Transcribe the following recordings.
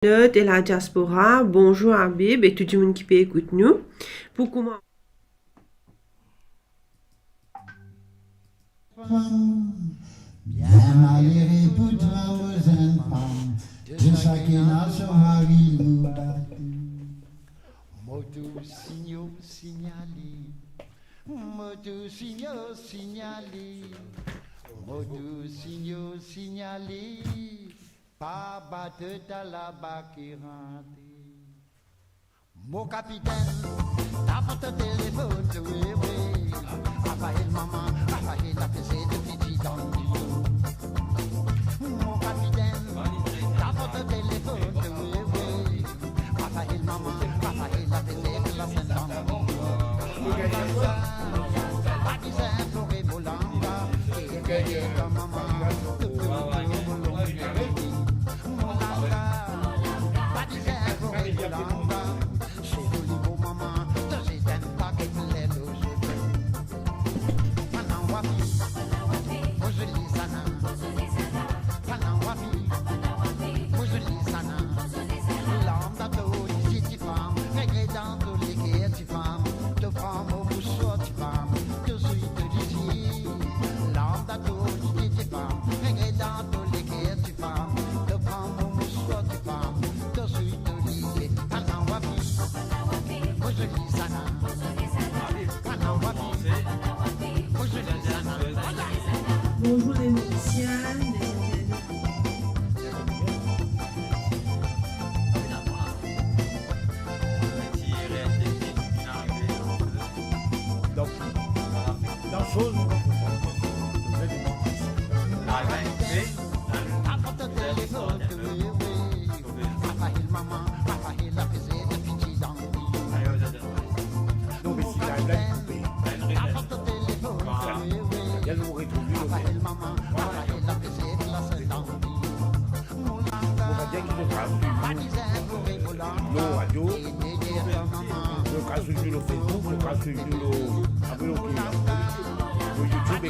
De la diaspora, bonjour Habib et tout le monde qui peut écouter nous. Pour comment Bien malheureux pour toi aux enfants, de chacun à son mari nous battu. Moto signo signali, moto signo signali, moto signo signali, pas battre ta la bakirante. Mon capitaine, t'as pas ton téléphone, oui, oui. Raphaël maman, Raphaël la faisait de petit dans le duo. Mon capitaine, t'as pas ton téléphone, oui, oui. Raphaël maman, Raphaël la faisait de la scène dans le duo. Pas disait pour Ebolanga, et ta maman, tout le monde mon langa, pas disait pour Ebolanga. bonjour les musiciens, dans chose, non mais si la blague est coupée, il y a le retrouvé on va dire qu'il faudra suivre nos radios, le cas suivre le Facebook, le cas suivre le YouTube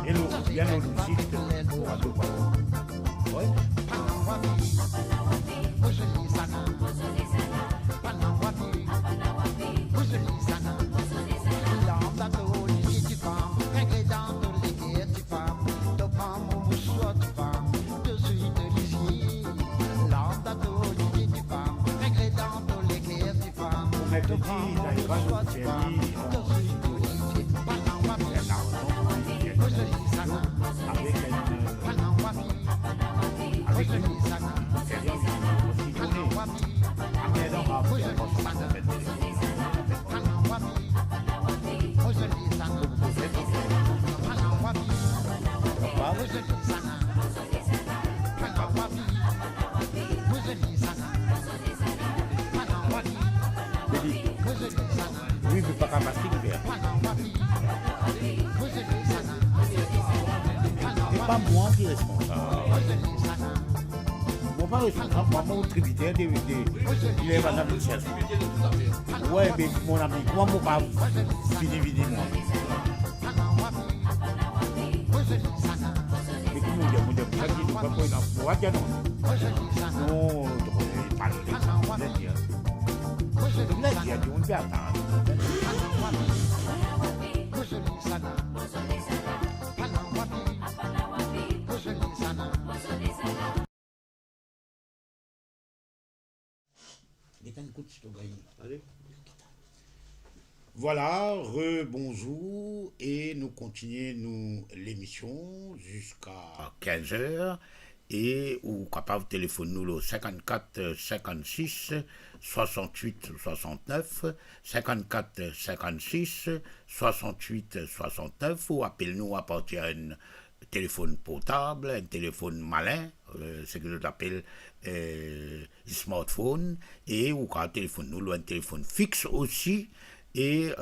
et il y a nos sites pour Radio Parole. Ouais. Mercredi, dans les grandes séries, avec une série aussi tournée. Après, donc, après, oui, mais pas qu'à mastic faire. C'est pas moi qui est responsable. Moi, pas responsable, moi, mon tributaire, il est madame de Chelsea. Ouais, mais mon ami, moi, mon pas fini, moi. Mais comment dire, mon Dieu, ça qui nous fait pour une non. Non, il parle de ça, je veux dire. Je veux dire, on peut attendre. Voilà, rebonjour et nous continuons l'émission jusqu'à 15h et ou capable de téléphoner nous le 54 56 68 69 54 56 68 69 ou appelez-nous à partir d'un téléphone portable, un téléphone malin, ce que je appelle smartphone et ou quand téléphone nous un téléphone fixe aussi et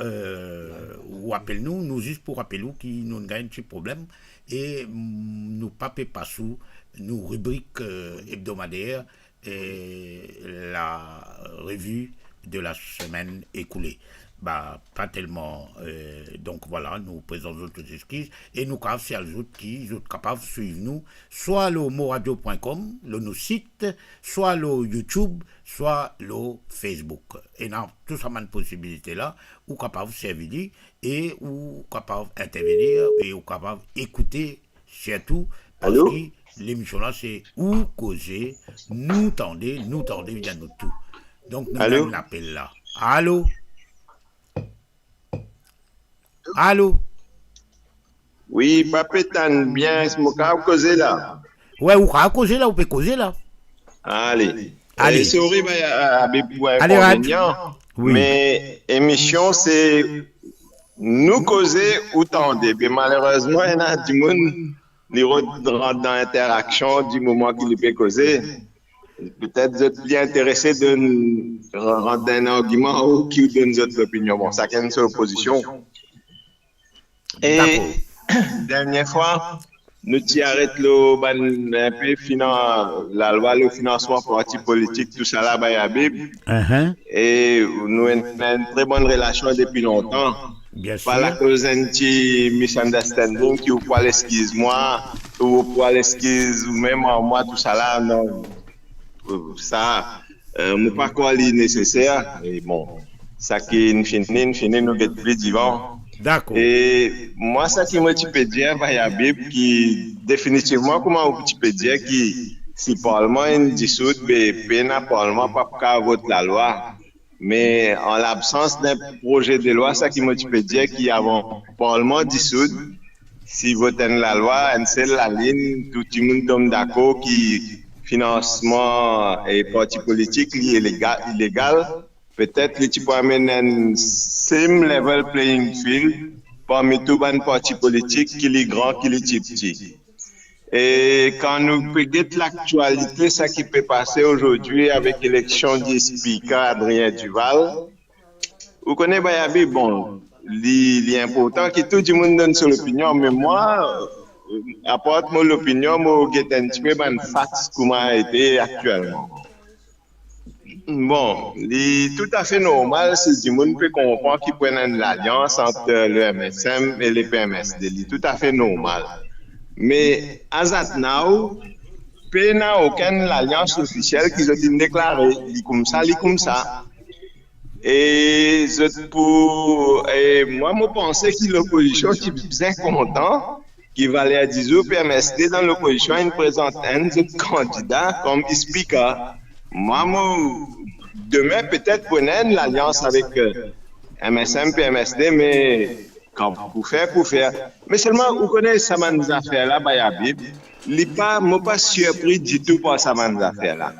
ou appelle-nous nous juste pour appeler nous qui nous gagne un petit problème et nous pape pas sous nous rubrique hebdomadaire et la revue de la semaine écoulée. bah, pas tellement. Donc voilà, nous présentons toutes les excuses et nous avons fait les autres qui sont capables de suivre nous, soit le moradio.com, le site, soit le YouTube, soit le Facebook. Et dans tout ça, une possibilité là, ou capable de servir et ou capable d'intervenir et ou capable d'écouter surtout parce Allô? que l'émission là c'est où causer, nous tendez bien nous tout. Donc nous Allô? avons l'appel là. Allô? Allô? Oui, Papétan, bien, c'est mon cas causer là. Ouais, ou à causer là, ou peut causer là. Allez. Allez. C'est horrible pour Allez, inconvénient, oui. mais émission, c'est nous causer ou tendre. Mais malheureusement, il y a du monde qui rentre dans l'interaction du moment qu'il peut causer. Peut-être vous êtes bien intéressé de rendre un argument ou qui vous donne votre opinion. Bon, ça c'est une opposition. Et dernière fois, nous t'y arrêtons un peu la loi, le financement parti politique, tout ça là, bah, Bib. Et nous avons une très bonne relation depuis longtemps. Bien sûr. Pas la cause d'un petit misunderstanding qui ou pas l'excuse-moi, ou pas l'excuse ou même en moi, tout ça là, non. Ça, nous pas quoi est nécessaire. Et bon, ça qui est fini, nous get plus vivants. D'accord. Et moi, ça qui me peux dire, bah, y a Bib qui, définitivement, comment tu peux dire qui, si le Parlement est dissout, le Parlement pas qu'à voter la loi. Mais en l'absence d'un projet de loi, ça qui me peux dire qu'il y a un Parlement dissout, si vote la loi, c'est la ligne, tout le monde tombe d'accord qui, financement et parti politique illégal, peut-être que tu peux amener un same level playing field parmi tous les partis politiques qui est grand, qui est petit. Et quand nous regardons l'actualité, ça qui peut passer aujourd'hui avec l'élection du speaker Adrien Duval, vous connaissez Bayabi, bon, il est important que tout le monde donne son opinion, mais moi, apporte mon opinion, moi, j'ai un petit peu de facts comment a été actuellement. Bon, c'est tout à fait normal si du monde peut comprendre qu'ils prennent l'alliance entre le MSM et les PMSD. C'est tout à fait normal. Mais, as at now, il n'y a aucune alliance officielle qui ont déclarée. Il comme ça. Et moi, je pensais que l'opposition était bien content qu'il valait à 10 jours PMSD dans l'opposition, il présente un candidat comme speaker. Moi, demain, peut-être pour l'alliance avec MSM, PMSD, mais quand pour faire. Mais seulement, vous connaissez ça nous affaires là, Bayabib. Je ne suis pas surpris du tout par ça nous affaires là.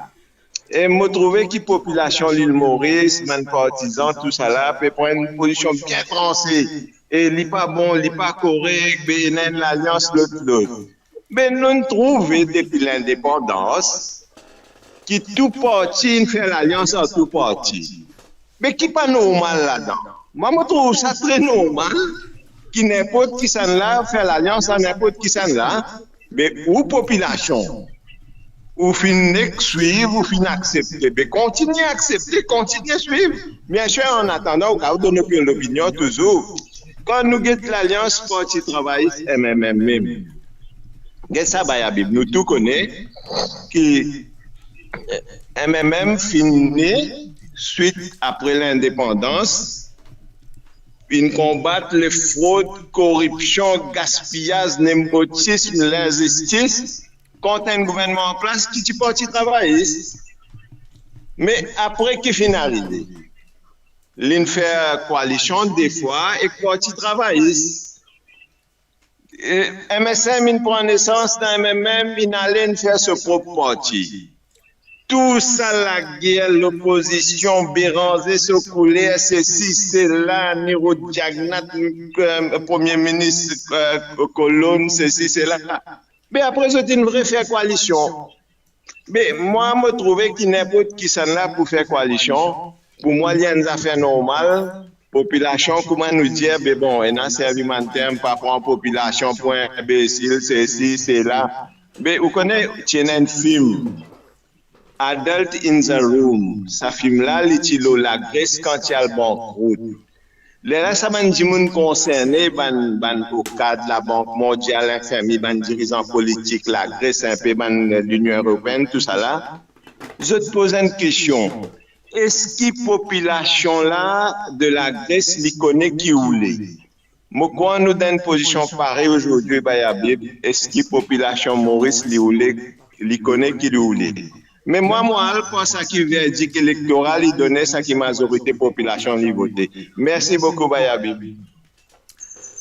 Et je trouve que la population l'île Maurice, les partisans, tout ça là, peut prendre une position bien tranchée. Et il n'est pas bon, il n'est pas correct, il y a l'alliance l'autre. Mais nous trouvons depuis l'indépendance que tout parti fait l'alliance en tout parti. Mais qui n'est pas normal là-dedans? Moi, je trouve ça très normal que n'importe qui s'en là fait l'alliance à n'importe qui s'en là, mais ou population, ou finissez suivre, ou finissez accepter. Mais continuez à accepter, continuez à suivre. Bien sûr, en attendant, vous donnez l'opinion toujours. Quand nous avons l'alliance parti travailliste MMM, nous tous connaissons que MMM finit suite après l'indépendance. Ils combattent les fraudes, corruption, gaspillage, népotisme, l'injustice contre un gouvernement en place qui est parti travailliste. Mais après qui finalise, l'in fait coalition des fois et parti travailliste. MSM, il prend naissance dans MMM, il allait faire ce propre parti. Tout ça, la guerre, l'opposition, Béranger, Sokoulé, ceci, c'est là, Niro Diagnat, Premier ministre Colonne, ceci, c'est là. Mais après, c'est une vraie faire coalition. Mais moi, je trouvais qu'il n'importe qui s'en là pour faire coalition. Pour moi, il y a une affaire normale. Population, comment nous dire, mais bon, il y a un servimentaire, pas prendre population pour un imbécile, c'est ici, c'est là. Mais vous connaissez, il y a un film, Adult in the Room. Ce film-là, il est la Grèce quand il y a le banqueroute. Là, ça m'a dit moun concerné, au cadre de la Banque mondiale, l'infirmier, dirigeants politiques, la Grèce, un peu, l'Union européenne, tout ça là. Je te pose une question. Est-ce que la population là de la Grèce les connaît qui roule? Moi, quand nous dans une position pareille aujourd'hui, est-ce que la population Maurice les connaît qui roule? Mais moi, pour ça qui verdict électoral, il donnait ça qui majorité population li voté. Merci beaucoup, Bayabi.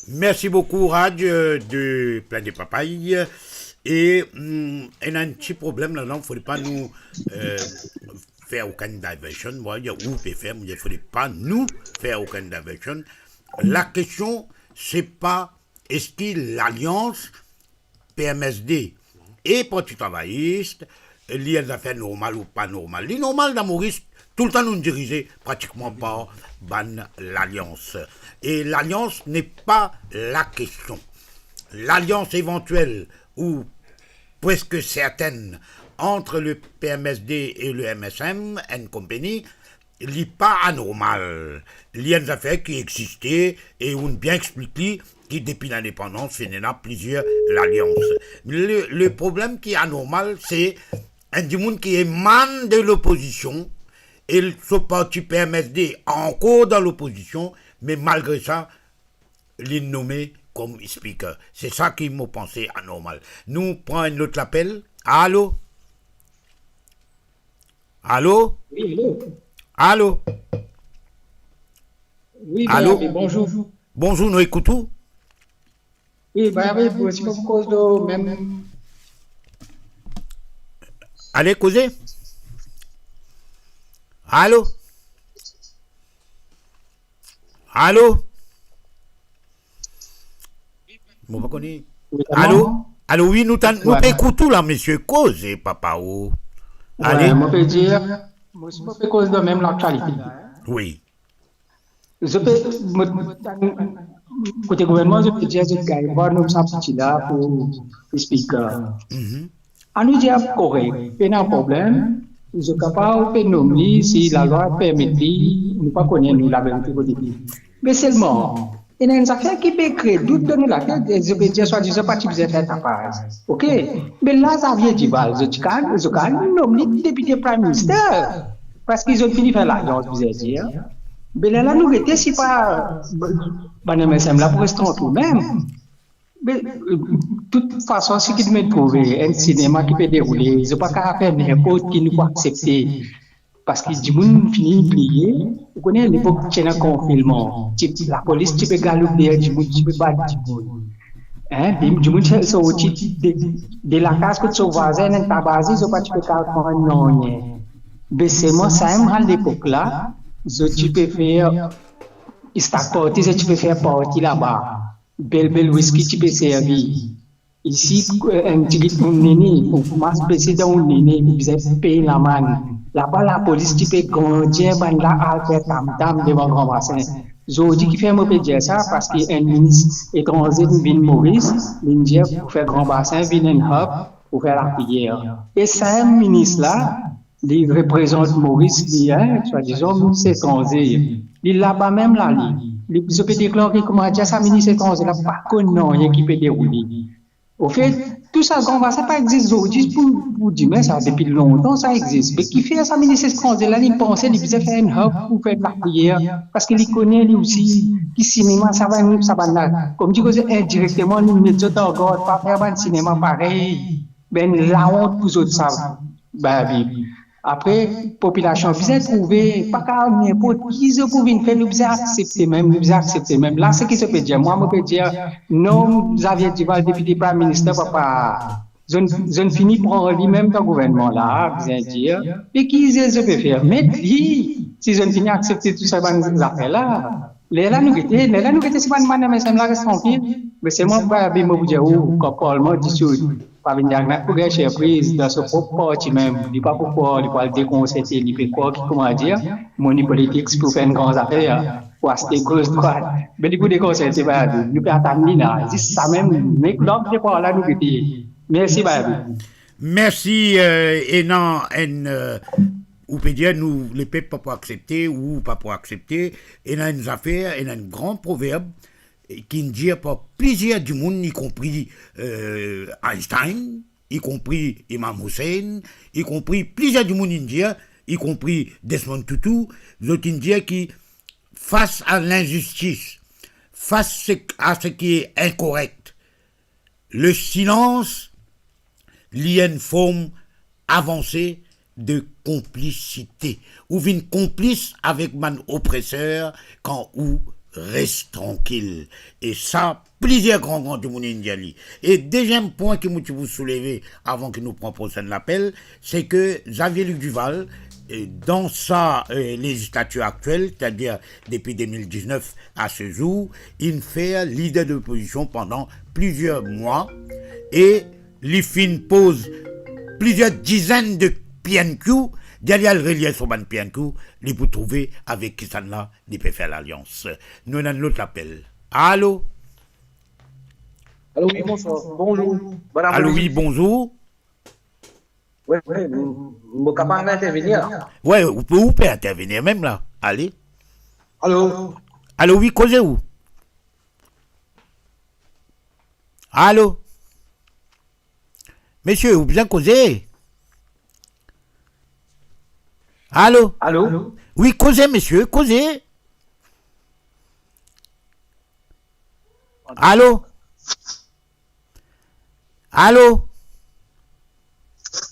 Merci beaucoup, Raj, de plein de papayes. Et il y a un petit problème là-dedans, il ne faudrait pas nous faire aucune diversion. Moi, il y a où peut faire, mais il ne faudrait pas nous faire aucune diversion. La question, c'est pas est-ce que l'alliance PMSD et Parti travailliste, il y a des affaires normales ou pas normales. Les normales dans Maurice, tout le temps nous diriger pratiquement par l'alliance. Et l'alliance n'est pas la question. L'alliance éventuelle ou presque certaine entre le PMSD et le MSM and Company, il n'est pas anormal. Il y a des affaires qui existaient et on bien expliqué qui, depuis l'indépendance, il y en a plusieurs l'alliance. Le problème qui est anormal, c'est un monde qui émane de l'opposition et ce parti PMSD encore dans l'opposition, mais malgré ça, il est nommé comme speaker. C'est ça qui m'a pensé anormal. Nous prenons un autre appel. Allô? Allô? Oui, allô? Allô? Oui, allô? Bonjour. Bonjour, nous écoutons. Oui, c'est pour cause de même. Allez, causer. Allô? Allô? Bon, pas connu. Allô? Allô, oui, nous écoutons là, monsieur, cause, papa. Oh. Allez. Moi, je peux dire, moi, c'est pour cause de même l'actualité. Oui. Je peux, côté gouvernement, je peux dire que nous sommes là pour expliquer. On nous dit correct, il y a un problème. Je suis capable de nommer si la loi permet de ne pas connaître nous la vérité. Mais seulement, il y a une affaire qui peut créer doute dans la tête, je peux dire, soit disant, pas tu faisais faire ta part. Ok? Mais là, ça vient du bal. Je suis nommé député Prime Minister. Parce qu'ils ont fini de faire l'alliance, vous allez dire. Mais là, nous étions si pas, là pour rester tout même. Mais de toute façon, ce qui me trouve un cinéma qui peut dérouler, je ne peux pas faire n'importe qui nous peut accepter. Parce que du monde finit de plier, vous connaissez l'époque où il y a un confinement. La police, tu peux galoper, du monde, tu peux battre du monde. Du monde, sorti de la case que tu voisin, tu as basé, tu peux faire non. Mais c'est moi, ça à l'époque là, tu peux faire, tu peux faire partie là-bas. Belle whisky tu peux servir. Ici, un petit néné, pour m'espécer dans un néné, vous avez payé la main. Là-bas, la police, tu peux grandir, là, à faire tam-tam devant le grand bassin. Je dis qu'il fait un peu dire ça parce qu'il y a un ministre étranger de Ville Maurice, l'Indien, pour faire grand bassin, vient un hub, pour faire la prière. Et ça, un ministre-là, il représente Maurice, soit disant, ministre étranger. Il là-bas même là, je peux déclarer comment dire ça, ministre étranger, là, pas qu'on qui peut dérouler. Au fait, tout ça, grand bassin, pas existe aujourd'hui pour dire, mais ça, depuis longtemps, ça existe. Mais qui fait ça, ministre étranger, là, il pensait, il faisait faire un hub pour faire la prière, parce qu'il connaît, lui aussi, qui cinéma, ça va là. Comme tu dis, indirectement, nous mettons encore, pas faire un cinéma pareil, ben, la honte pour autres, ça, après, population, vous avez trouvé, pas qu'à n'importe qui se pouvait faire, nous accepter même. Là, ce qui se peut dire, moi, je peux dire, non, Xavier Duval, député Prime Minister, papa, je ne finis pour lui-même dans le gouvernement là, vous allez dire, et qui je peux faire? Mais lui, si je ne finis à accepter tout ça, ces affaires-là, là, nous étions, c'est pas une manière, mais ça me reste tranquille. Mais c'est moi, je vais vous dire, comme Paul m'a dit, pas venir pour gagner surprise dans ce propre parti même. Il n'est pas pour le déconcerter, il peut quoi, comment dire, politique pour faire une grande affaire, pour acheter gauche droite. Mais du coup, déconcerter, nous peut attendre là. C'est ça même, mais l'homme de quoi là, nous étions. Merci, Merci, et non, ou peut dire nous les peuples pas pour accepter ou pas pour accepter, et dans une affaire, et dans un grand proverbe qui dit par plusieurs du monde, y compris Einstein, y compris Imam Hussein, y compris plusieurs du monde indien, y compris Desmond Tutu, d'autres indiens qui, face à l'injustice, face à ce qui est incorrect, le silence lié à une forme avancée de complicité. Ou une complice avec mon oppresseur quand ou reste tranquille. Et ça, plusieurs grands du monde indien. Et deuxième point que je vous soulever avant que nous prenions procès de l'appel, c'est que Xavier Luc Duval, dans sa législature actuelle, c'est-à-dire depuis 2019 à ce jour, il fait leader de l'opposition pendant plusieurs mois et l'IFIN pose plusieurs dizaines de PNQ, derrière le relief sur le PNQ, il peut trouver avec qui ça là, il peut faire l'alliance. Nous avons l'autre appel. Allô? Allô, oui, bonsoir. Bonjour. Madame Allô, oui, bonjour. Oui, vous êtes capable d'intervenir? Oui, vous pouvez intervenir même là. Allez. Allô? Allô, oui, causez où? Allô? Monsieur, vous bien causez? Allô? Allô? Oui, causez, monsieur, causez. Allô? Allô?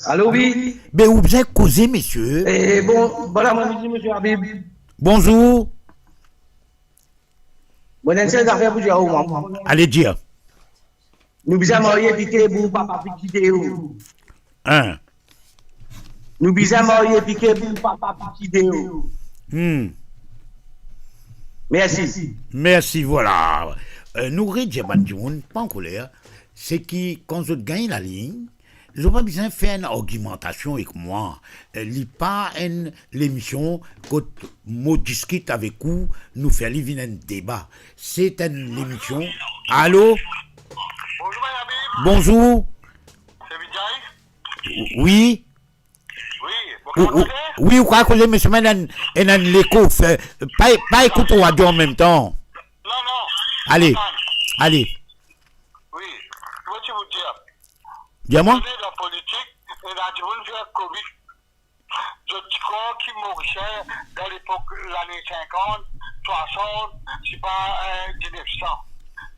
Allô, oui? Ben, vous bien causé, monsieur? Eh, bon après-midi, monsieur Habib. Bonjour. Bon, on essaie d'affaires pour dire au moment. Allez dire. Nous bisons marier piqué pour papa piqué ou. Un. Nous bisons marier piqué pour papa piqué ou. Merci. Merci, voilà. Nous rédigons, pas en colère, c'est qui, quand je gagne la ligne, je n'ai pas besoin de faire une argumentation avec moi. Il n'y a pas l'émission que je discute avec vous, nous faire un débat. C'est une émission. Allô? Bonjour, madame. Bonjour. C'est Vijay? Oui. Oui, vous Oui, vous croyez que monsieur Ménan est dans l'écho. Pas écouter au radio en même temps. Non. Allez. Allez. Oui, je veux vous dire. Dis-moi. La politique, et la monde fait Covid. Je crois qu'il mourait dans l'époque, l'année 50, 60, c'est pas 1900.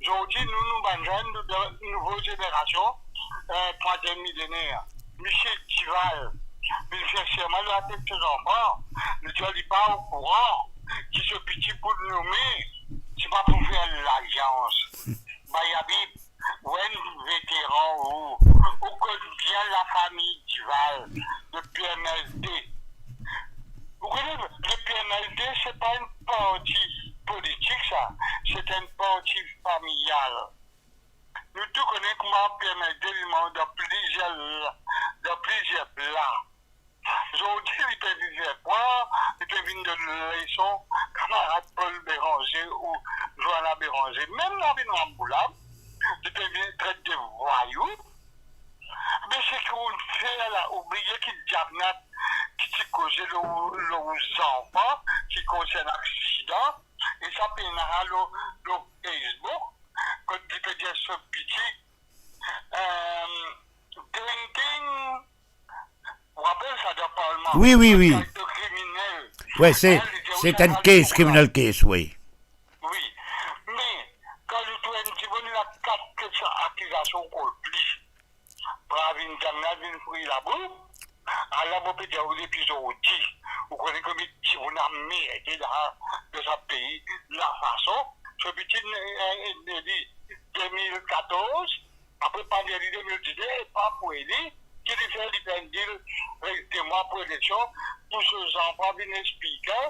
Aujourd'hui, nous mangeons de nouvelles générations, troisième millénaire. Michel Duval, il fait sûrement la tête de ses enfants, ne dit pas au courant, qui se petit pour le nommer, c'est pas pour faire l'alliance. Bayabib, ou un vétéran ou connaît bien la famille Duval, le PMLD. Vous connaissez, le PMLD, c'est pas un parti politique, ça, c'est un parti familial. Nous tous connaissons comment PMLD dans plusieurs plans. Aujourd'hui, il peut dire quoi? Il peut venir de l'élection, camarade Paul Béranger ou Joanna Béranger. Même la vie en Boulab, il peut venir traiter de voyous. Mais c'est qu'on fait là, oublier qu'il y a qui cause les enfants, qui concerne l'accident, et ça peut être le Facebook, quand il peut dire ce petit, ding, vous rappelez ça de Parlement? Oui. Criminel. Oui, c'est un case, criminal case, oui. Oui, mais quand le tour est venu à 4 accusations complices, pour avoir une damnade, une fruit là-bas, alors vous pouvez dire aux épisodes, vous connaissez comme si vous n'avez mérité de ce pays, la façon, ce petit dit 2014, après pandémie 2019, pas pour aider, qui lui fait des mois pour l'élection, pour ces enfants viennent expliquer,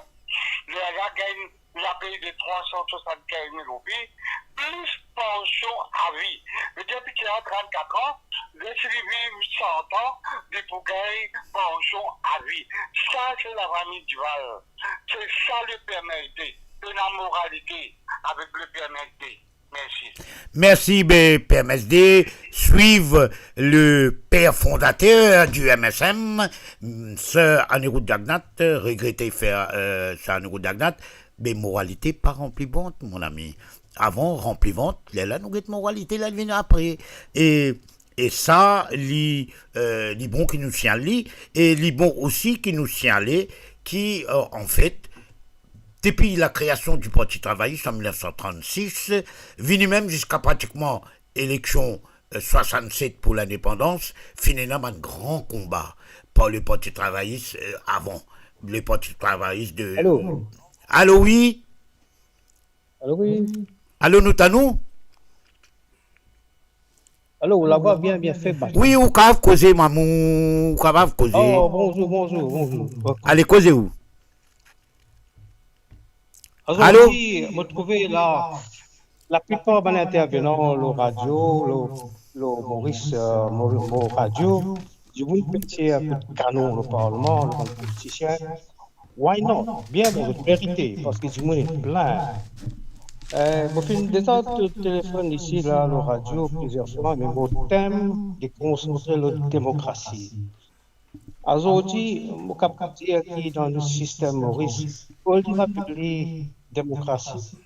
les gars gagnent la paye de 375 000 roupies, plus pension à vie. Mais depuis qu'il a 34 ans, les vivre 100 ans, de pour gagner pension à vie. Ça, c'est la famille Duval. C'est ça le PMLD. Une moralité avec le PMLD. Merci. Merci, PMSD. Suive le père fondateur du MSM, Sir Anirudh Jagnat, regretté faire Sir Anirudh Jagnat, mais moralité pas remplie bonne, mon ami. Avant, remplie bonne, là, nous avons moralité, là, elle vient après. Et ça, les bons qui nous signalent, et les bons aussi qui nous signalent, qui, en fait, depuis la création du Parti travailliste en 1936, venu même jusqu'à pratiquement élection 67 pour l'indépendance, finalement un grand combat par le Parti travailliste avant, le Parti travailliste de... Allô? Allô, oui? Allô, oui? Allô, nous? Allô, là-bas, bien fait. Oui, ou capable causer, mamou, ou capable causer. Oh, bonjour. Allez, causez où? Allô? Je trouvais la plupart des intervenants, le radio, le Maurice, radio, je voulais péter un peu de canon, le Parlement, le politicien. Why not? Bien, bon, de vérité, parce que du monde est plein. Je fais déjà de téléphone ici, là, le radio, plusieurs fois, mais mon thème est concentrer la démocratie. Aujourd'hui, je peux dire que dans le système Maurice, on va appeler démocratie.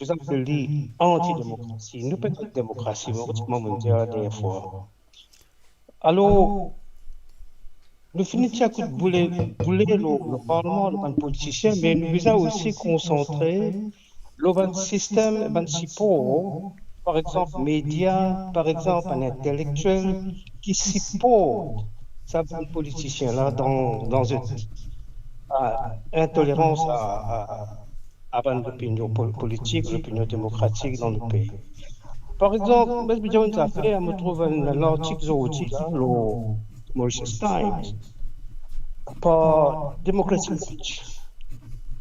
Nous appelons anti-démocratie. Nous pas de démocratie, mais on dire des fois. Alors, nous finissons à bouler le Parlement, le politicien, mais nous avons aussi concentré le système, le support, par exemple, médias, par exemple, un intellectuel qui supporte ça, un politicien là dans une intolérance à l'opinion politique, l'opinion démocratique dans le pays. Par exemple, je me trouve un article aujourd'hui, le Mauritius Times, par Democracy Watch.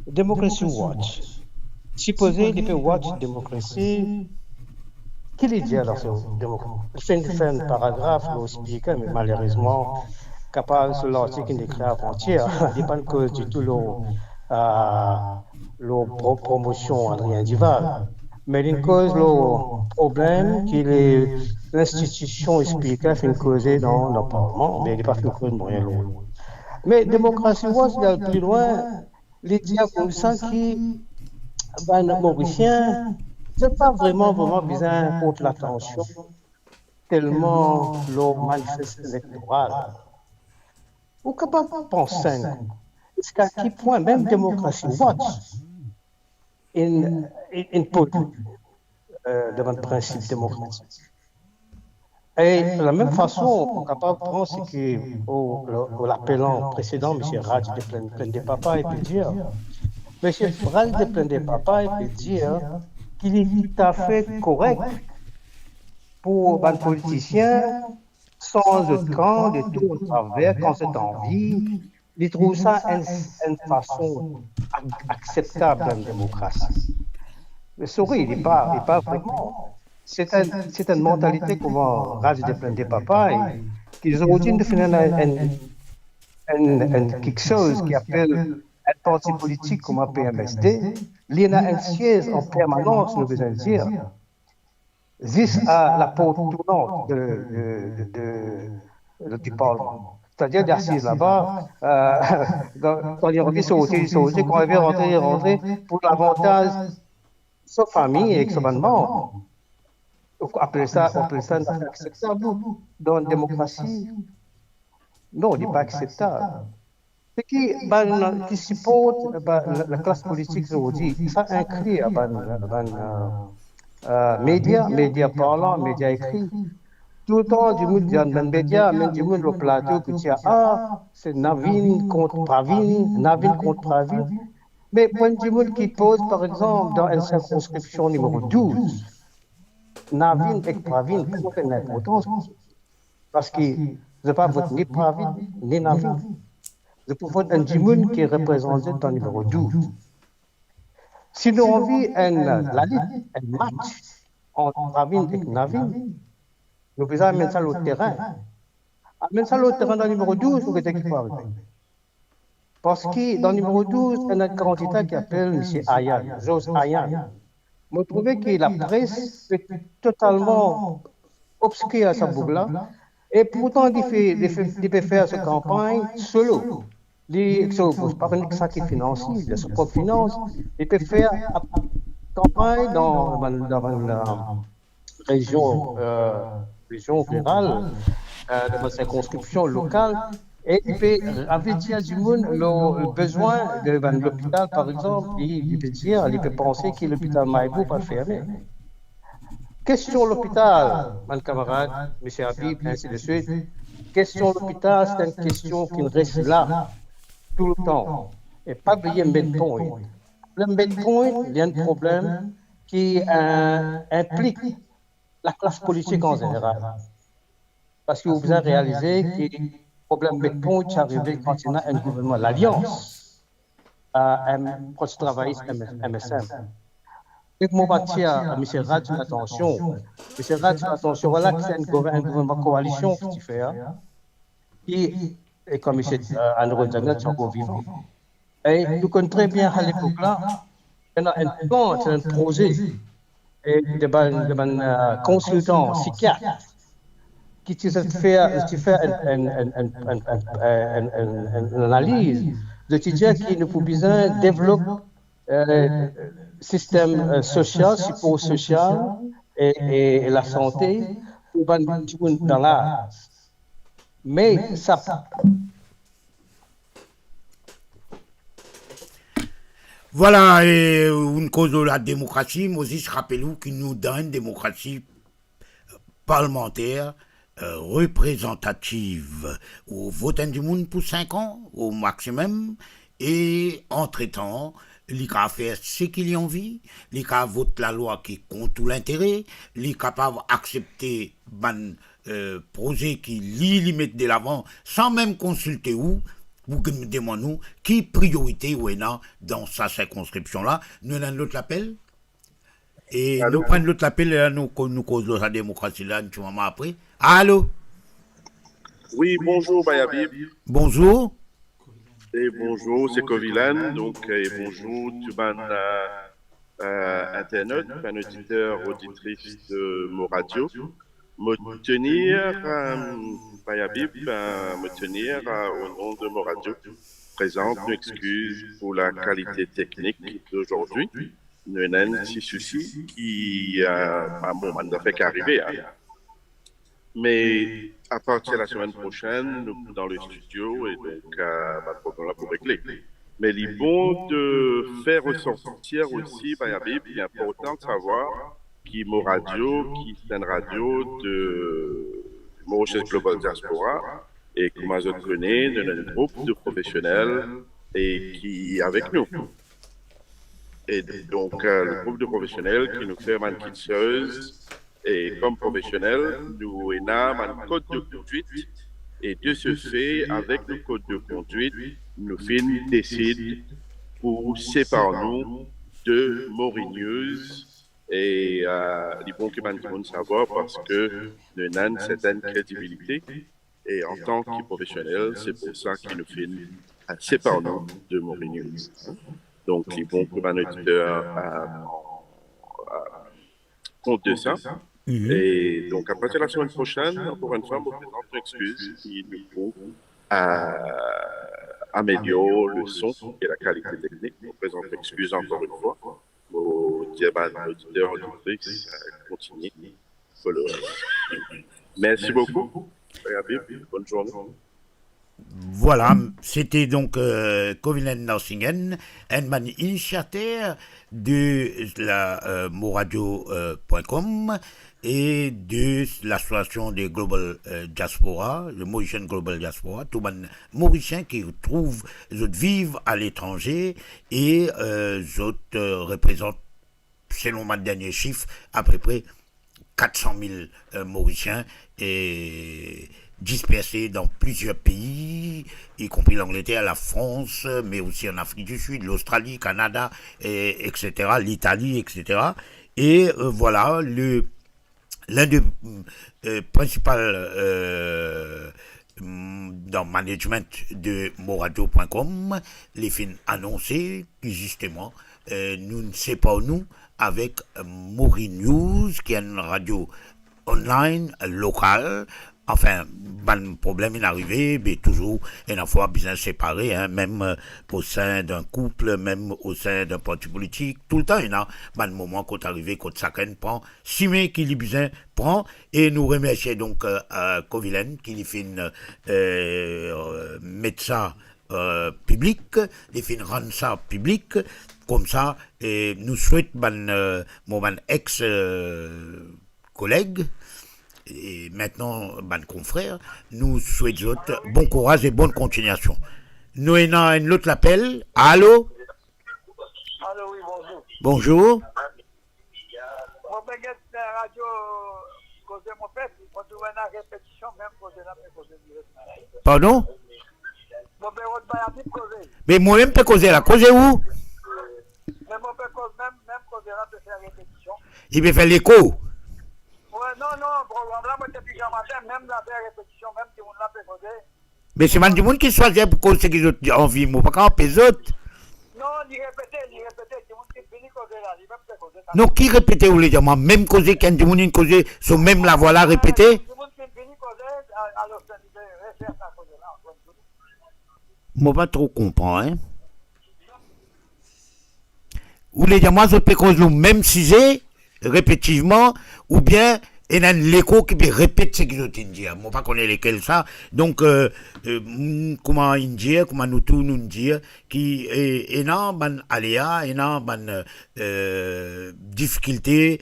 Democracy Watch. Supposé qu'il peut watch démocratie, qu'il est dit alors sur démocratie. Il fait un paragraphe, le speaker, mais malheureusement, capable sur l'article qu'il écrit avant-hier, il dépend que du tout la promotion Adrien Duval. Mais il cause le problème que l'institution speaker fait causer dans le Parlement, mais il n'est pas fait causer de moyen long. Mais démocratie, il y a plus loin, les diables comme ça qui. Les Mauriciens, ce n'est pas vraiment besoin contre l'attention, tellement le manifeste électoral. Vous ne pouvez pas penser jusqu'à quel point même démocratie watch une politique devant le principe démocratique. Et de la même façon, on est capable de penser que l'appelant précédent, M. Raj de plein de papa, il peut dire. Monsieur Raj de plein de papa, il peut dire qu'il est tout à fait correct pour un politicien, sans de camp, de tout au travers, quand c'est envie. Il trouve ça une façon acceptable dans la démocratie. Mais souris, il n'est pas vraiment. C'est une mentalité comme Raj de plein de papa, qu'ils ont aujourd'hui défini quelque chose qui appelle un parti politique comme un PMSD, il y a un siège en permanence, nous devons dire, jusqu'à la porte tournante du Parlement. C'est-à-dire d'assises là-bas, quand il revient sauter, quand il vient rentrer pour l'avantage de sa famille et de son membres. On appelle ça acceptable dans la démocratie. Non, il n'est pas acceptable. Ce qui supporte la classe politique aujourd'hui, ça inclut médias parlants, médias écrits. Tout le temps, du monde dans les médias, même du monde au plateau, qui dit c'est Navin contre Pravin. Mais point du monde qui pose, par exemple, dans une circonscription numéro 12, Navin et Pravin, pourquoi une importance? Parce que je ne pas voter ni Pravin, ni Navin. Je peux voter un Djimoun qui est représenté dans le numéro 12. Si nous avons vu un match entre Pravin et Navin, nous pouvons amener ça au terrain. Amener ça au terrain dans le numéro 12, vous êtes qui parle. Parce que dans le numéro 12, il y a un candidat qui s'appelle M. Ayan, Jos Ayan. je trouvais que la presse est totalement obscure à ce bout-là. Et pourtant, il peut faire sa campagne solo. Il ne pas ça qui financier, il a sa propre finance. Il peut faire campagne dans la région rurale, dans la circonscription locale. Et il peut avertir du monde le besoin de l'hôpital, par exemple. Il peut penser que l'hôpital Maïbou va fermer. Question l'hôpital, mon camarade, M. Habib, ainsi de suite. Question l'hôpital, c'est une question qui reste là tout le temps. Et pas oublier midpoint. Le midpoint, il y a un problème qui implique la classe politique en général. Parce que vous avez réalisé que le problème midpoint est arrivé quand il y a un gouvernement, l'Alliance, un poste travailliste MSM. Et mon bâtir à M. Rad, attention. M. Rad, attention, voilà que c'est un gouvernement coalition qui tu fais. Et comme M. Andrew Janet, sont encore vivants. Et nous connaissons très bien à l'époque-là, il y a un plan, c'est un projet de consultant psychiatre qui fait une analyse de dire qu'il nous faut besoin de développer système social, support social et la santé pour dans l'art. Mais ça. Voilà, et une cause de la démocratie, Moses, rappelez-vous qu'il nous donne une démocratie parlementaire représentative au vote du monde pour 5 ans au maximum et entre-temps les cas faire ce qu'ils ont envie, les cas votent la loi qui compte tout l'intérêt, les capables d'accepter ban projet qui les mettent de l'avant sans même consulter où vous me demandez qui priorité ou est dans sa circonscription là. Nous avons l'autre appel et nous prenons l'autre appel et nous causons la démocratie là un petit moment après. Allô? Oui, bonjour Bayabib. Bonjour. Et bonjour, c'est Covilan. Donc, et bonjour, tu Internet, un auditeur, auditrice de mon radio. Me tenir, Bayabib, me tenir au nom de mon radio. Présente une excuse pour la qualité technique d'aujourd'hui. Nous avons un petit souci qui, bon, on a fait qu'arriver. Hein. Mais à partir de la semaine prochaine, nous sommes dans le studio et donc pas de problème là pour régler. Mais il est bon de faire ressortir aussi, Bayabib, il est important de savoir qui est mon radio, qui est une radio de Mauritius Global Diaspora et comment je connais, de un groupe de professionnels et qui est avec nous. Et donc, le groupe de professionnels qui nous fait manquisseuse. Et comme professionnel, nous avons un code de conduite et de ce fait, avec le code de conduite, nous décidons pour séparer nous de News et les bons qui vont savoir parce que nous avons une certaine crédibilité et en tant que professionnel, c'est pour ça qu'il nous fait séparer nous de News. Donc, les bons qui vont compte de ça. Et donc, à partir de la semaine prochaine, encore une fois, je vous présente une excuse qui nous faut améliorer le son et la qualité technique. Je vous présente l'excuse encore une fois. Vos auditeurs, auditrices, continuez. Merci beaucoup. Bonne journée. Voilà, c'était donc Covilan Narsingen, un initiateur de la moradio.com et de l'association des Global Diaspora, le Mauritian Global Diaspora, tout le monde Mauricien qui vivent à l'étranger et représentent, selon ma dernier chiffre, à peu près 400 000 Mauriciens et dispersés dans plusieurs pays, y compris l'Angleterre, la France, mais aussi en Afrique du Sud, l'Australie, Canada, etc., l'Italie, etc. Et voilà, l'un des principaux dans le management de moradio.com, les fins annoncés qui justement nous ne sais pas nous, avec Mori News, qui est une radio online, locale. Enfin, le problème est arrivé, mais toujours, une fois bien séparé, hein, même au sein d'un couple, même au sein d'un parti politique, tout le temps, il y a un moment quand arrivé, quand chacun prend, si mais qui bien prend, et nous remercions donc Covilen, qui fait une médecin public, il fait une rendre ça public, comme ça, et nous souhaitons mon ex-collègue, et maintenant, confrère, nous souhaitons bon courage et bonne continuation. Nous avons un autre appel. Allô? Allô, oui, bonjour. Bonjour. Moi, je suis la radio, causer mon père, moi, je vais la répétition, même causer la répétition. Pardon? Moi, je vais causer. Mais moi-même, je peux causer là. Causer où? Mais moi, je peux même causer là, je fais la répétition. Il peut faire l'écho. Ouais, non, programme là, moi, depuis jean matin, même la répétition, même si on l'a fait causer. Mais c'est du monde qui choisit pour causer qu'ils ont envie. Moi, pas quand on les autres. Non, il répétait, c'est le monde qui finit causer là, il va faire causer. Non, qui répétait, vous les dire, moi, même causer, quand du monde causer, sur même la voix là répétée. Le monde qui finit causer, alors ça dit, refaire ça causer là, encore une fois. Moi, pas trop comprendre, hein. Ou les dire, moi, je peux causer le même sujet, répétitivement, ou bien il y a l'écho qui répète ce qu'ils ont dit. Moi, pas connais lesquels ça. Donc, comment ils disent, comment nous tous nous dire, qui est un aléa, une difficulté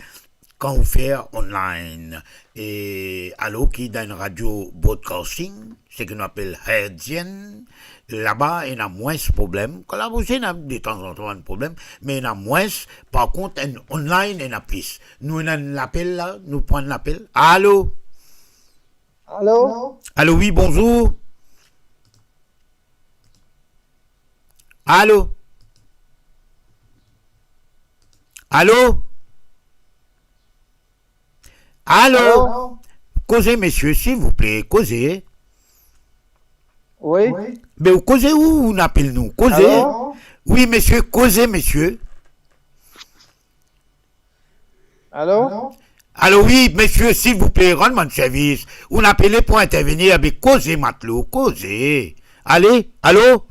quand on fait online. Et alors, qui dans une radio broadcasting, ce qu'on appelle hertzienne, là-bas, il y a moins de problèmes. Quand là, il y a de temps en temps un problème, mais il y a moins. Par contre, online, il y a plus. Nous, on a l'appel là, nous prenons l'appel. Allô? Allô? Allô, oui, bonjour. Allô? Allô? Allô? Causez, messieurs, s'il vous plaît, causez. Oui? Mais vous causez où, on appelle nous? Causez. Allô? Oui, monsieur, causez, monsieur. Allô? Allô, oui, monsieur, s'il vous plaît, rendez-moi de service. On appelez pour intervenir avec causez, matelot, causez. Allez, allô?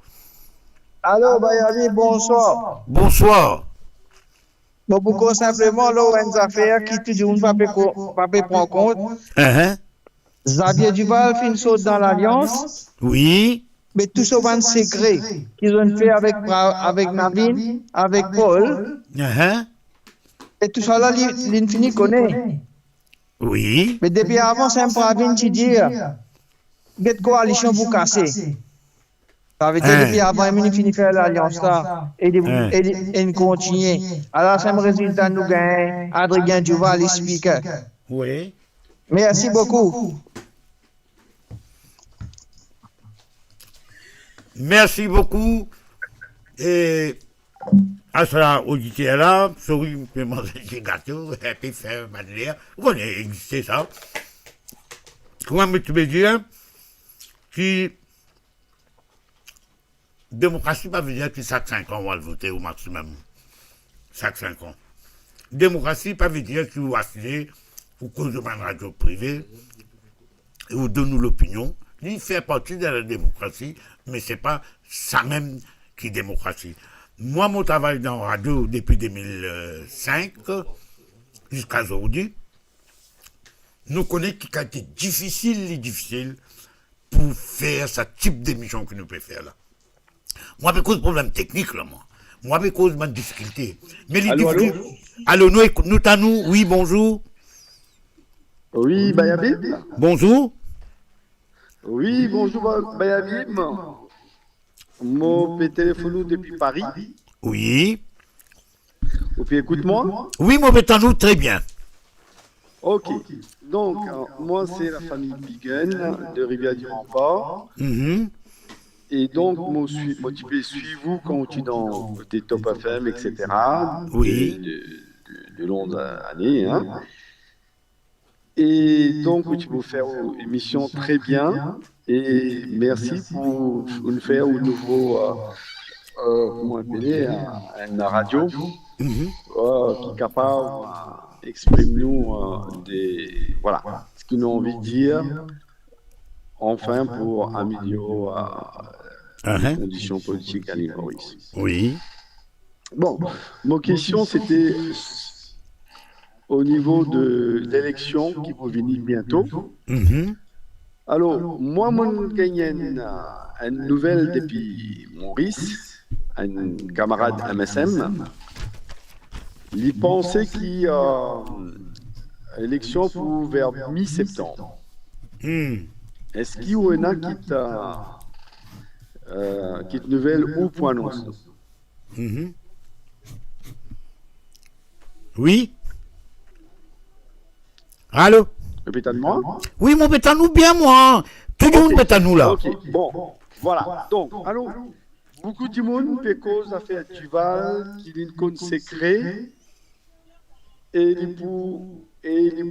Allô, Bayami, bonsoir. Bonsoir. Bon, pourquoi simplement, là, on a une affaire qui tout le monde va prendre compte. Xavier Duval fait une saute dans l'Alliance. Oui. Mais tout ça va un secret qu'ils ont fait avec Navin, avec Paul. Et tout ça là, l'infini connaît. Oui. Mais depuis avant, c'est un Pravin qui dit, cette coalition vous casser. Ça veut dire depuis avant, il finit de faire l'alliance là. Et il continue. Alors, c'est un résultat, nous gagnons. Adrien Duval, le speaker. Oui. Merci beaucoup. Merci beaucoup. Et à cela, auditeur là, souris, je peux manger des gâteaux, et puis faire madeleine. Vous connaissez, c'est ça. Comment me tu veux dire que démocratie, pas veut dire que chaque 5 ans, on va le voter au maximum. Chaque 5 ans. Démocratie, pas veut dire que vous vaccinez ou cause de ma radio privée et vous donnez l'opinion. Il fait partie de la démocratie, mais ce n'est pas ça même qui est démocratie. Moi, mon travail dans la radio depuis 2005 jusqu'à aujourd'hui, nous connaissons qu'il a été difficile pour faire ce type d'émission que nous pouvons faire là. Moi, à cause de problèmes techniques, là, moi, à cause de difficultés. Mais les difficultés. Allô, nous, oui, bonjour. Oui, Bayabim. Bonjour. Oui, bonjour, Bayabim. Mon téléphone depuis Paris. Oui. Et puis écoute-moi. Oui, mon nous très bien. Ok. Donc, moi, c'est la famille Bigen de Rivière du Rempart. Et donc, moi, tu peux suivre vous quand tu es dans tes Top FM, etc. Oui. De longues années. Hein. Et donc, tu peux faire une émission très bien. Et merci pour nous faire au nouveau comment appeler, une radio qui est capable d'exprimer nous voilà, ce qu'ils ont envie de dire, enfin pour améliorer les conditions politiques à l'île Maurice. Oui. Bon, ma question c'était au niveau de l'élection qui va venir bientôt. Alors, moi, mon gagné une nouvelle depuis Maurice, un camarade MSM, il pensait qu'il y a élection pour vers mi-septembre. Est-ce qu'il y en a qui est nouvelle ou pour annoncer? Oui. Allô? Répétez-moi. Oui, mon pétanou, bien moi. Tout le monde pétanou là. Ok, bon, voilà. Donc, alors, beaucoup de monde fait cause à faire Duval, qui est une consacrée, et il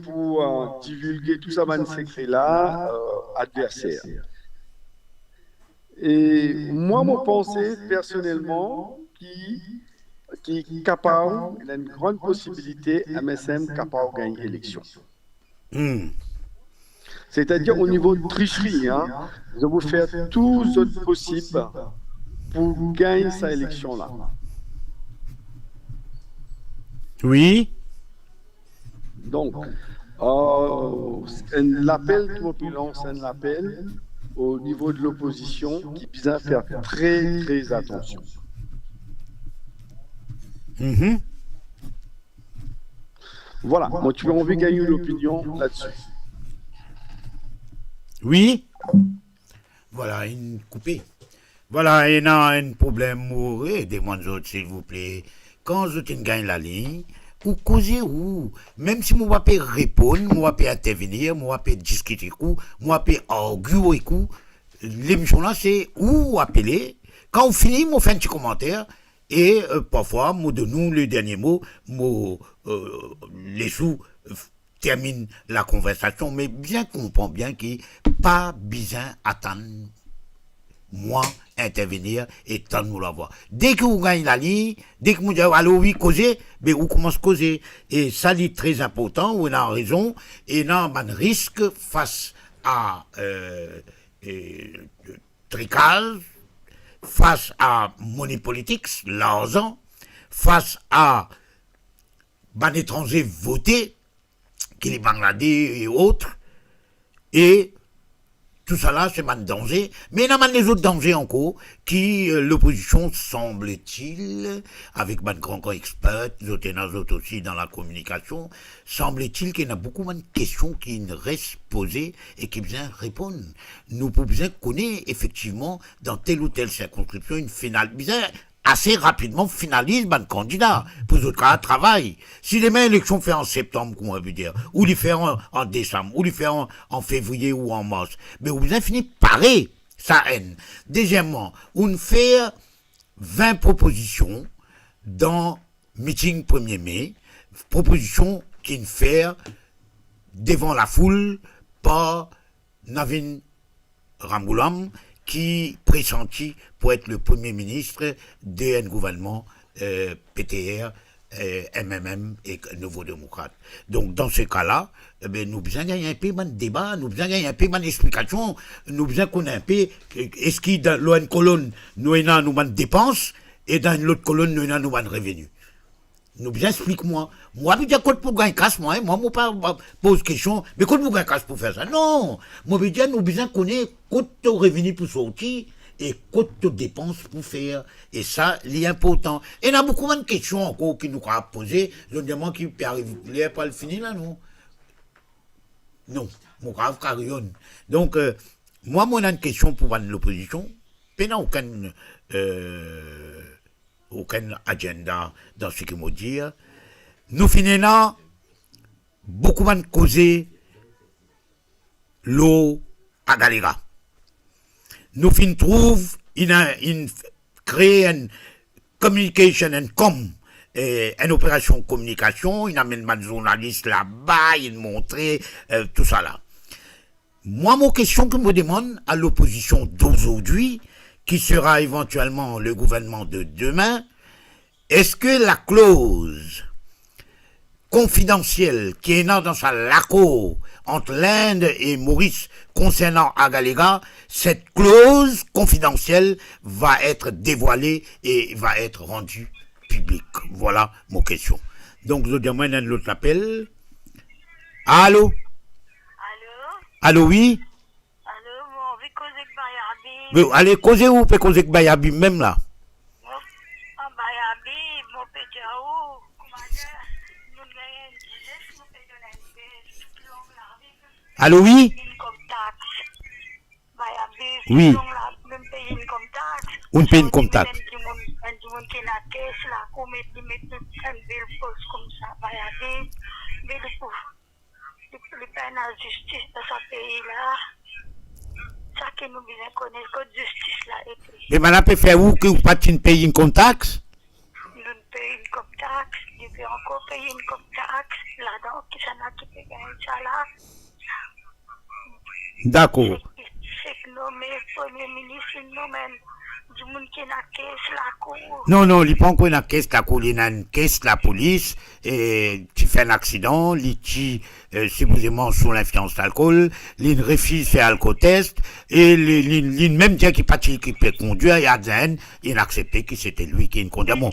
pour divulguer tout ça, un secret là, adversaire. Et moi, mon pensée, personnellement, qui est capable, il a une grande possibilité, MSM capable de gagner l'élection. C'est-à-dire au niveau de tricherie, je vais faire tout ce possible pour gagner cette élection-là. Oui. Donc, l'appel de population, c'est un appel au niveau de l'opposition qui doit faire très, très attention. Voilà, moi tu as envie de gagner l'opinion là-dessus. Oui. Voilà, une coupée. Voilà, il y a un problème, aidez-moi autres, s'il vous plaît. Quand je gagne la ligne, ou causer ou, même si moi peux répondre, moi peux intervenir, moi peux discuter, moi peux arguer, l'émission là c'est ou appeler. Quand on finit, moi fait un petit commentaire. Et parfois, moi de nous, le dernier mot, les sous terminent la conversation, mais bien comprend bien qu'il n'y a pas besoin d'attendre moi intervenir et tant nous la voir. Dès que vous gagnez la ligne, dès que vous dites allô oui causer, mais vous commencez à causer. Et ça c'est très important, vous avez raison, et non, un risque face à tricage, face à money politics, l'argent, face à ban étranger voté, qui les Bangladais et autres, et tout ça là, c'est un danger. Mais il y a des autres dangers encore, qui l'opposition, semble-t-il, avec un grand expert, les autres aussi dans la communication, semble-t-il qu'il y a beaucoup de questions qui restent posées et qui besoin répondre. Nous pouvons besoin connaître, effectivement, dans telle ou telle circonscription, une finale. Besoin assez rapidement finalise un candidat pour les autres cas de travail. Si les mêmes élections fait en septembre, comment on veut dire, ou les faire en décembre, ou les faire en février ou en mars, mais vous avez fini pareil, ça haine. Deuxièmement, on fait 20 propositions dans meeting 1er mai, propositions qui ne fait devant la foule par Navin Ramgoolam, qui pressentit pour être le premier ministre d'un gouvernement PTR, MMM et Nouveau Démocrate. Donc dans ce cas-là, nous besoin gagner un peu de débat, nous besoin gagner un peu d'explication, nous besoin qu'on ait un peu, est-ce qu'il dans l'une colonne, nous avons des dépenses, et dans l'autre colonne, nous avons des revenus. Nous bien explique-moi. Moi, je dis quand pour gagner casse, moi, pas pose question, mais quand vous gagnez casse pour faire ça, non. Moi, je dis, nous besoin connaître quand tu revenu pour sortir et quand tu dépenses pour faire. Et ça, c'est important. Et il y a beaucoup de questions encore qui nous ont posées. Je demande qui peut arriver, pas le finir là, non. Non, mon grave carillon. Donc, moi, j'ai une question pour l'opposition. Il n'y a aucun agenda dans ce qu'il me dit. Nous finissons beaucoup de causer l'eau à Galéga. Nous finissons trouve créer une communication and une opération communication, il amène un journaliste là-bas, il montre tout ça là. Moi, mon question que je me demande à l'opposition d'aujourd'hui, qui sera éventuellement le gouvernement de demain, est-ce que la clause confidentielle qui est dans sa LACO entre l'Inde et Maurice concernant Agalega, cette clause confidentielle va être dévoilée et va être rendue publique. Voilà mon question. Donc, je demande un autre appel. Allô? Allô, oui? Allô, mon vie cause avec Bayabi. Allez, causez où peut causer avec Bayabi même là? Bayabi, mon pédiao, comment dire, nous gagnons 10, nous payons la vie, long la vie. Allô, oui? Bayabi, oui. Long la même pays une comme taxe. On paye une comme taxe. Un qui est la caisse là, qu'on met une belle poste comme ça, Bayabi, mais le peine à justice dans ce pays-là, ça que nous bien connaître, que justice là est prise. Mais madame peut faire où que vous pas une payer une comme taxe? Nous payons une comme taxe, nous pouvons encore payer une comme taxe, là-dedans, qui s'en a qui peut gagner ça là. D'accord. C'est que nous, mais premier ministre, nous même, du monde qui est dans la caisse là, non, non, il n'est pas encore dans la caisse, il est dans une caisse, la police, et tu fais un accident, il tue supposément sous l'influence d'alcool, il refuse de faire alcotest, et il même dit qu'il qui peut conduire, il y a des il a accepté que c'était lui qui conduit. Bon.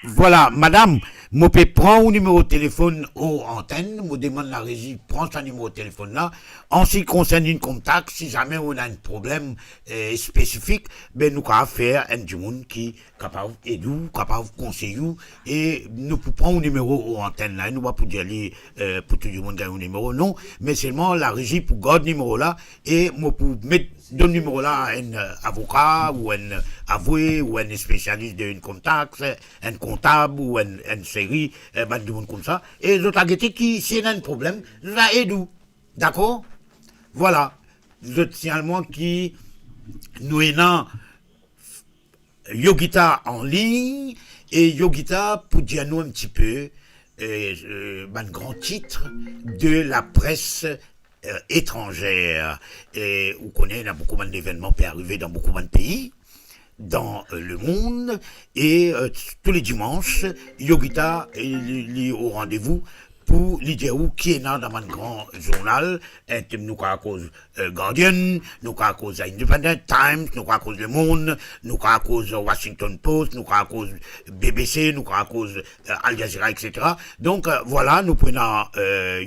Voilà, madame, je peux prendre un numéro de téléphone aux antennes, je demande la régie, prends ce numéro de téléphone là. En ce qui concerne une contact, si jamais on a un problème spécifique, ben nous allons faire un du monde qui est capable d'aider, capable de conseiller, et nous pouvons prendre un numéro aux antennes là, nous ne pouvons pas dire pour tout le monde gagner un numéro, non, mais seulement la régie pour garder le numéro là, et moi pour mettre le numéro là à un avocat, ou un avoué, ou un spécialiste d'une contact, un comptable, ou une série, du monde comme ça, et les autres qui, s'il y a un problème, nous aidons. D'accord? Voilà. Le signalement qui nous est dans Yogita en ligne, et Yogita pour dire nous un petit peu un grand titre de la presse étrangère. Et vous connaissez, il y a beaucoup d'événements qui peuvent arriver dans beaucoup de pays dans le monde, et tous les dimanches, Yogita est au rendez-vous pour l'idée qui est dans un grand journal, nous à cause Guardian, nous à cause Independent Times, nous à cause Le Monde, nous à cause Washington Post, nous à cause BBC, nous à cause Al Jazeera, etc. Donc voilà, nous prenons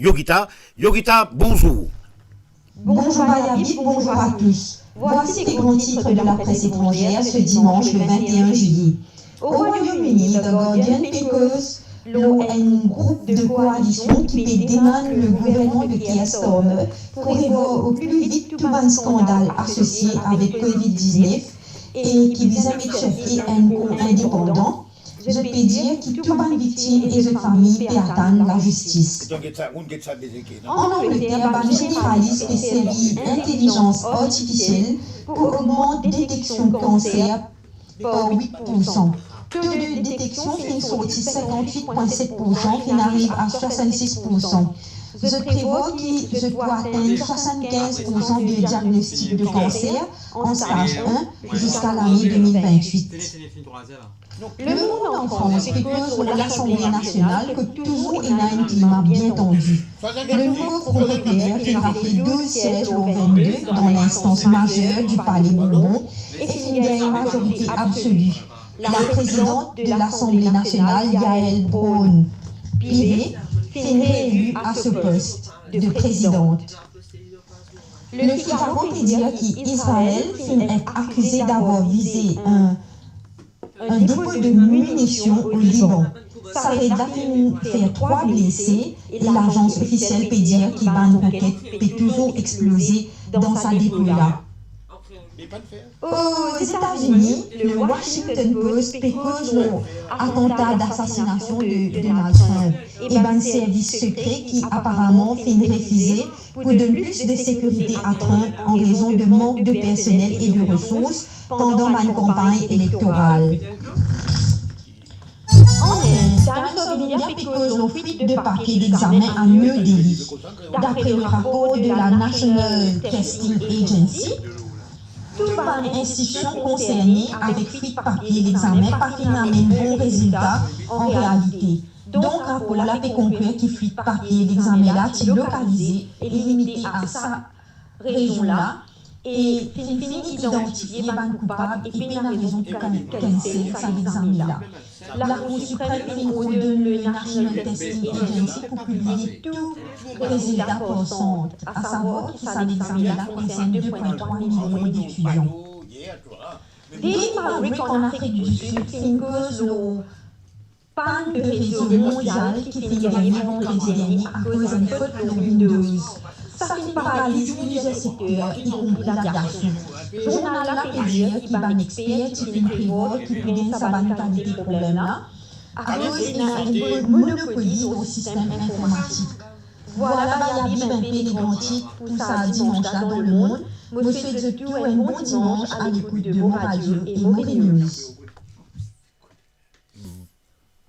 Yogita. Yogita, bonjour. Bonjour Bayabi, bonjour à tous. Voici les grands titres de la presse étrangère ce dimanche le 21 juillet. Au Royaume-Uni, The Guardian Papers, un groupe de coalition qui demande le gouvernement de Keir Starmer pour prévoir au plus vite tout un scandale associé avec Covid-19 et qui vise à mettre un compte indépendant. Je peux dire que tout un victime et une famille peut atteindre la justice. En Angleterre, un généraliste qui servit d'intelligence artificielle pour augmenter la détection de cancer par 8%. Taux de détection qui sont de 58,7%, qui arrive à 66%. Je prévois que je dois atteindre 75% de diagnostic de cancer en stage 1 jusqu'à l'année 2028. Le monde en France propose à l'Assemblée nationale que toujours il y a un climat bien tendu. Le nouveau Front populaire qui aura fait 12 sièges au 22 dans l'instance majeure du Palais Bourbon et qui gagne une majorité absolue. La présidente de l'Assemblée nationale, Yael Braun-Pivet, est réélue à ce poste de présidente. Le Figaro peut dire qu'Israël est accusé d'avoir visé un dépôt de munitions au Liban. Ça fait faire 3 blessés et l'agence officielle peut dire qu'une roquette peut toujours exploser dans sa dépôt là. Aux États-Unis, le Washington Post cause l'attentat d'assassination de Donald Trump et un service secret qui apparemment fait une refusée pour de plus de sécurité à Trump en raison de manque de personnel et de ressources pendant une campagne électorale. En Inde, Times of bien piqueuses aux fuites de papier d'examen à New Delhi. D'après le rapport de la National Testing Agency, toute les institutions concernées avec fuite papier d'examen pas finalement bon résultat en réalité. Donc, rapport la fait conclure qui fuite papier d'examen là, qui localisé et limité à sa région là, et fini identifier les coupables et puis la raison pour cancel ça l'examen là. La Cour suprême ordonne le National Testing Agency pour publier tout résultat portant, à savoir que ça l'examen là concerne 2,3 millions d'étudiants. Des fabriques en Afrique du Sud fingers le panne de réseau mondial qui fait gagner vendredi dernier à cause d'une faute de Windows. Ça fait paralyser plusieurs secteurs, y compris l'aviation. Journal La Pédière, qui va un expert, qui fait une prévoit, qui prend sa banalité de problème là, à cause d'un monopolie au système informatique. Voilà, il y a bien un peu de grands titres pour ça dimanche là dans le monde. Monsieur Zotou, un bon dimanche à l'écoute de Mo Radio et Mo News.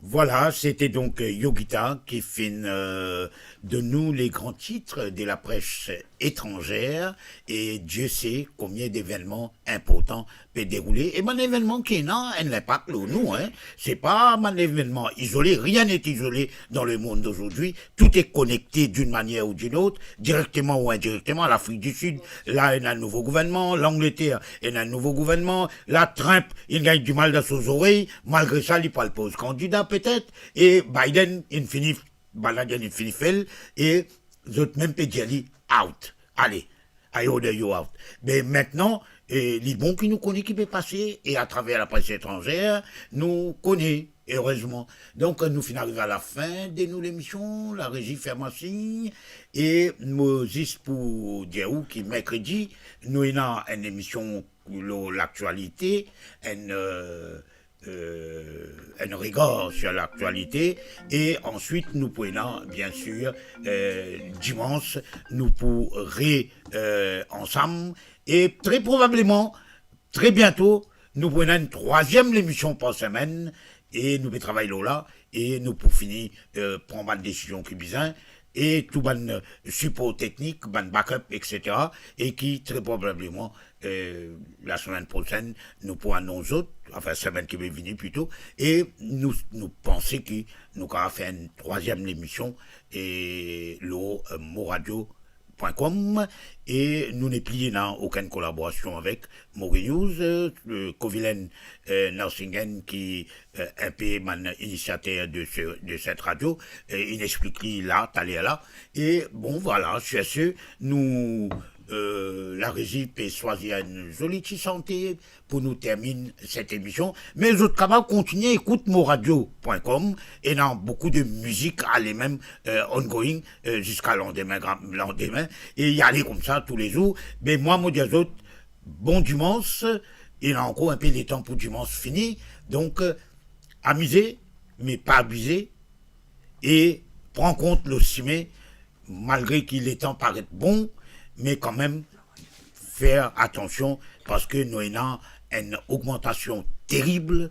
Voilà, c'était donc Yogita qui fait de nous les grands titres de la presse étrangère et Dieu sait combien d'événements importants peuvent dérouler. Et mon événement qui n'a un impact sur nous, hein. C'est pas un événement isolé, rien n'est isolé dans le monde d'aujourd'hui. Tout est connecté d'une manière ou d'une autre, directement ou indirectement. L'Afrique du Sud, là, il y a un nouveau gouvernement. L'Angleterre, il y a un nouveau gouvernement. La Trump, il gagne du mal dans ses oreilles. Malgré ça, il parle pas aux candidats peut-être. Et Biden, il finit fait, et les autres même peut dire out. Allez, I order you out. Mais maintenant, les bons qui nous connaissent qui peut passer, et à travers la presse étrangère, nous connaissent, heureusement. Donc, nous finissons à la fin de nous l'émission, la régie fait un signe, et nous, juste pour dire où, qui mercredi, nous avons une émission, l'actualité, un regard sur l'actualité et ensuite nous prenons bien sûr dimanche nous pourrons ensemble et très probablement très bientôt nous prenons une troisième émission par semaine et nous pouvons travailler là et nous pour finir prendre une décision qui besoin et tout ban support technique, ban backup, etc. et qui très probablement la semaine prochaine nous pourrons nous autres, enfin semaine qui va venir plutôt, et nous pensons que nous allons faire une troisième émission et le moradio.com et nous n'est plié dans aucune collaboration avec Mori News, Covilen Nursingen qui un peu initiateur de cette radio, il explique là, t'allais là, et bon voilà, sur ce, nous la régie peut choisir une jolie petite santé pour nous terminer cette émission. Mais les autres capables continuer écoute moradio.com et dans beaucoup de musique allez même ongoing jusqu'à lendemain et y aller comme ça tous les jours. Mais moi dis aux autres bon dimanche. Il y a encore un peu de temps pour dimanche fini. Donc amusez mais pas abuser et prends compte le ciné malgré qu'il est temps paraît bon. Mais quand même, faire attention parce que nous avons une augmentation terrible,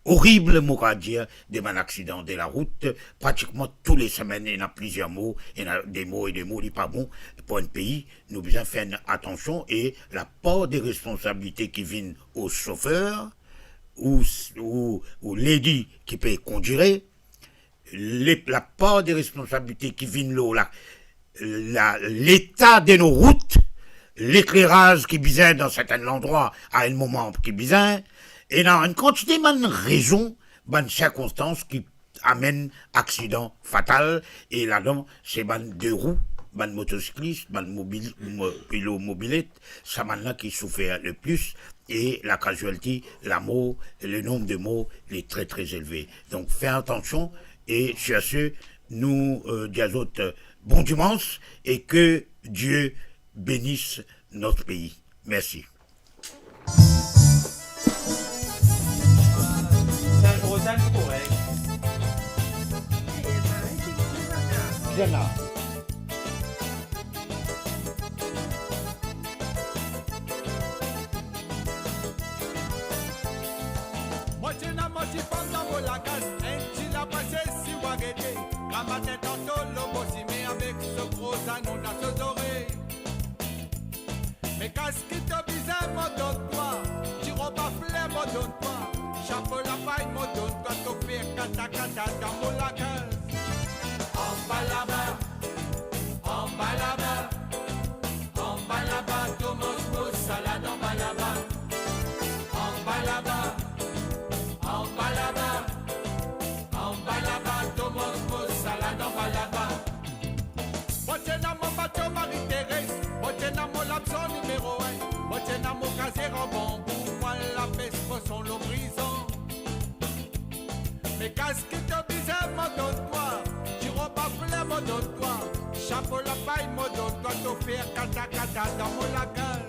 horrible, moi dire, de mon accident de la route. Pratiquement tous les semaines, il y a plusieurs mots, il y a des mots et des mots, il n'est pas bon. Pour un pays, nous devons faire attention et la part des responsabilités qui viennent aux chauffeurs ou lady qui peut conduire, la part des responsabilités qui viennent là, l'état de nos routes, l'éclairage qui besoin dans certains endroits à un moment qui besoin, et dans une quantité de raisons, de circonstances qui amènent accident fatal, et là-dedans, c'est deux roues, motocyclistes, pilote mobilette, ça maintenant qui souffre le plus, et la casualité, la mort, le nombre de morts est très très élevé. Donc, faites attention, et sur ce, nous, disons, bon dimanche et que Dieu bénisse notre pays. Merci. Motina moti panda bola gas, enti la pase si wa Mais qu'est-ce qui te disait, me donne-toi. Tiro baflé, me donne-toi. Chapeau la paille, me donne-toi. Topé, kata kata, dans mon lacan. En bas là-bas, en bas là-bas, en bas là-bas, Thomas Mousse, salade en bas là-bas. En bas là-bas, en bas là-bas, en bas là-bas, Thomas Mousse, salade en bas là-bas. Moi t'es dans mon bateau Marie-Thérèse, moi t'es dans mon lapson numéro 1, moi t'es dans mon casier en bambou, moi la peste poisson l'eau brisant. Mais qu'est-ce qui te disait, me donne-toi, tu repapelais, me donne-toi, chapeau la paille, me donne-toi, t'offrir kata kata dans mon lacan.